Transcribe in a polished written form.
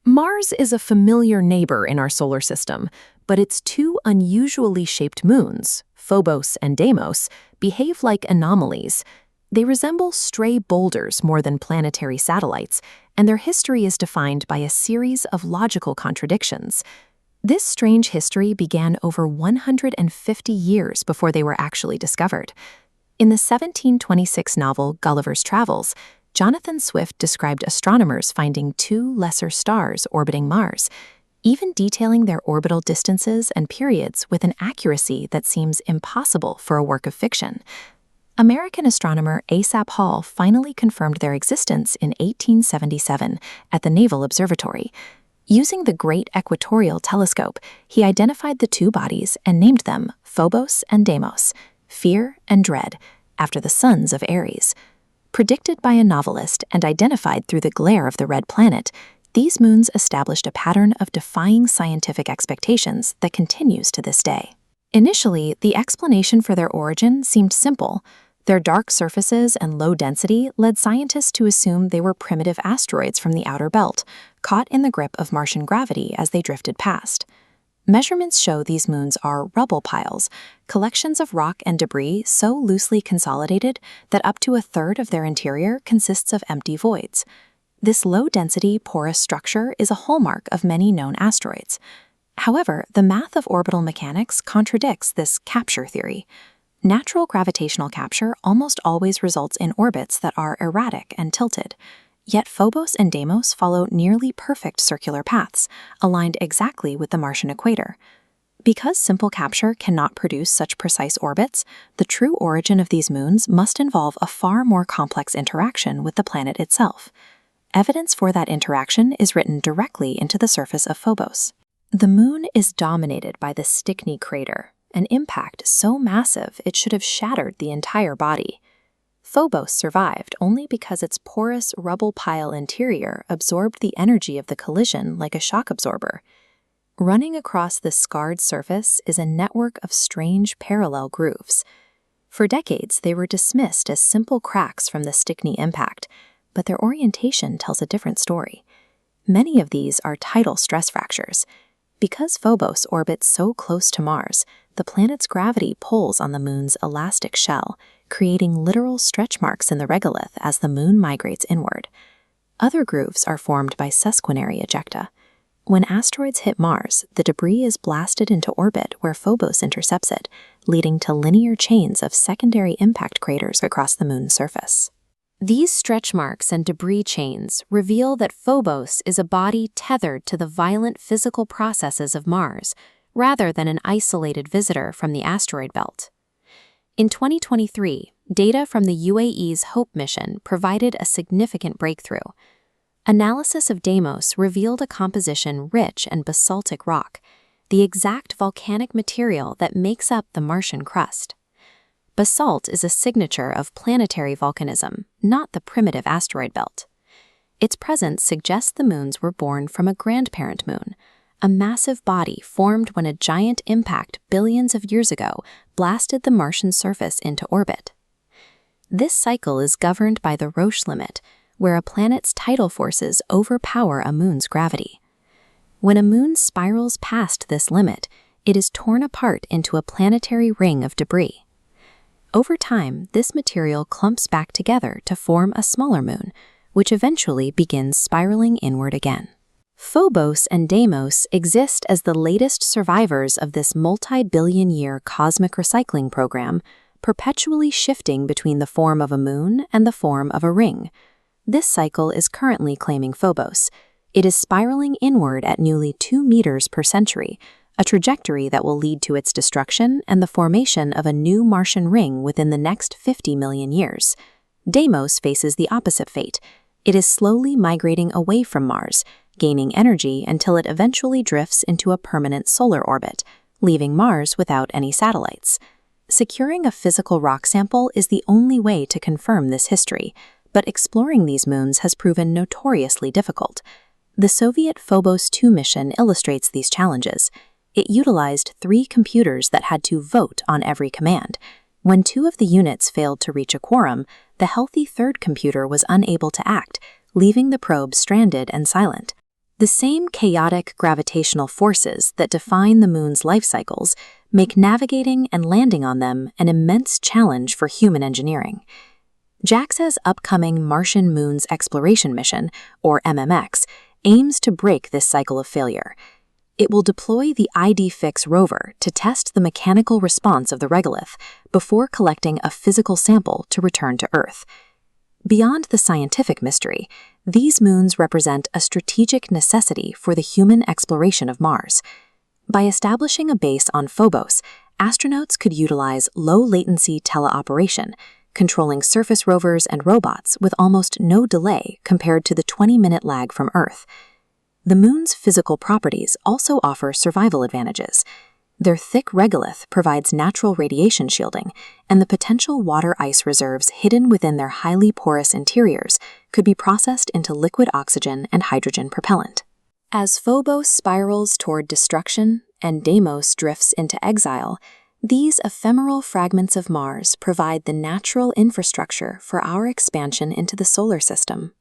Mars is a familiar neighbor in our solar system, but its two unusually shaped moons, Phobos and Deimos, behave like anomalies. They resemble stray boulders more than planetary satellites, and their history is defined by a series of logical contradictions. This strange history began over 150 years before they were actually discovered. In the 1726 novel Gulliver's Travels, Jonathan Swift described astronomers finding two lesser stars orbiting Mars, even detailing their orbital distances and periods with an accuracy that seems impossible for a work of fiction. American astronomer Asaph finally confirmed their existence in 1877 at the Naval Observatory. Using the Great Equatorial Telescope, he identified the two bodies and named them Phobos and Deimos, fear and dread, after the sons of Ares. Predicted by a novelist and identified through the glare of the red planet, these moons established a pattern of defying scientific expectations that continues to this day. Initially, the explanation for their origin seemed simple. Their dark surfaces and low density led scientists to assume they were primitive asteroids from the outer belt, caught in the grip of Martian gravity as they drifted past. Measurements show these moons are rubble piles, collections of rock and debris so loosely consolidated that up to a third of their interior consists of empty voids. This low-density, porous structure is a hallmark of many known asteroids. However, the math of orbital mechanics contradicts this capture theory. Natural gravitational capture almost always results in orbits that are erratic and tilted. Yet Phobos and Deimos follow nearly perfect circular paths, aligned exactly with the Martian equator. Because simple capture cannot produce such precise orbits, the true origin of these moons must involve a far more complex interaction with the planet itself. Evidence for that interaction is written directly into the surface of Phobos. The moon is dominated by the Stickney Crater, an impact so massive it should have shattered the entire body. Phobos survived only because its porous rubble pile interior absorbed the energy of the collision like a shock absorber. Running across the scarred surface is a network of strange parallel grooves. For decades, they were dismissed as simple cracks from the Stickney impact, but their orientation tells a different story. Many of these are tidal stress fractures. Because Phobos orbits so close to Mars, the planet's gravity pulls on the moon's elastic shell, creating literal stretch marks in the regolith as the moon migrates inward. Other grooves are formed by sesquenary ejecta. When asteroids hit Mars, the debris is blasted into orbit where Phobos intercepts it, leading to linear chains of secondary impact craters across the moon's surface. These stretch marks and debris chains reveal that Phobos is a body tethered to the violent physical processes of Mars, rather than an isolated visitor from the asteroid belt. In 2023, data from the UAE's Hope Mission provided a significant breakthrough. Analysis of Deimos revealed a composition rich in basaltic rock, the exact volcanic material that makes up the Martian crust. Basalt is a signature of planetary volcanism, not the primitive asteroid belt. Its presence suggests the moons were born from a grandparent moon, a massive body formed when a giant impact billions of years ago blasted the Martian surface into orbit. This cycle is governed by the Roche Limit, where a planet's tidal forces overpower a moon's gravity. When a moon spirals past this limit, it is torn apart into a planetary ring of debris. Over time, this material clumps back together to form a smaller moon, which eventually begins spiraling inward again. Phobos and Deimos exist as the latest survivors of this multi-billion-year cosmic recycling program, perpetually shifting between the form of a moon and the form of a ring. This cycle is currently claiming Phobos. It is spiraling inward at nearly 2 meters per century, a trajectory that will lead to its destruction and the formation of a new Martian ring within the next 50 million years. Deimos faces the opposite fate. It is slowly migrating away from Mars, gaining energy until it eventually drifts into a permanent solar orbit, leaving Mars without any satellites. Securing a physical rock sample is the only way to confirm this history, but exploring these moons has proven notoriously difficult. The Soviet Phobos 2 mission illustrates these challenges. It utilized 3 computers that had to vote on every command. When 2 of the units failed to reach a quorum, the healthy third computer was unable to act, leaving the probe stranded and silent. The same chaotic gravitational forces that define the moon's life cycles make navigating and landing on them an immense challenge for human engineering. JAXA's upcoming Martian Moons Exploration Mission, or MMX, aims to break this cycle of failure. It will deploy the ID-FIX rover to test the mechanical response of the regolith before collecting a physical sample to return to Earth. Beyond the scientific mystery, these moons represent a strategic necessity for the human exploration of Mars. By establishing a base on Phobos, astronauts could utilize low-latency teleoperation, controlling surface rovers and robots with almost no delay compared to the 20-minute lag from Earth. The moon's physical properties also offer survival advantages. Their thick regolith provides natural radiation shielding, and the potential water-ice reserves hidden within their highly porous interiors could be processed into liquid oxygen and hydrogen propellant. As Phobos spirals toward destruction and Deimos drifts into exile, these ephemeral fragments of Mars provide the natural infrastructure for our expansion into the solar system.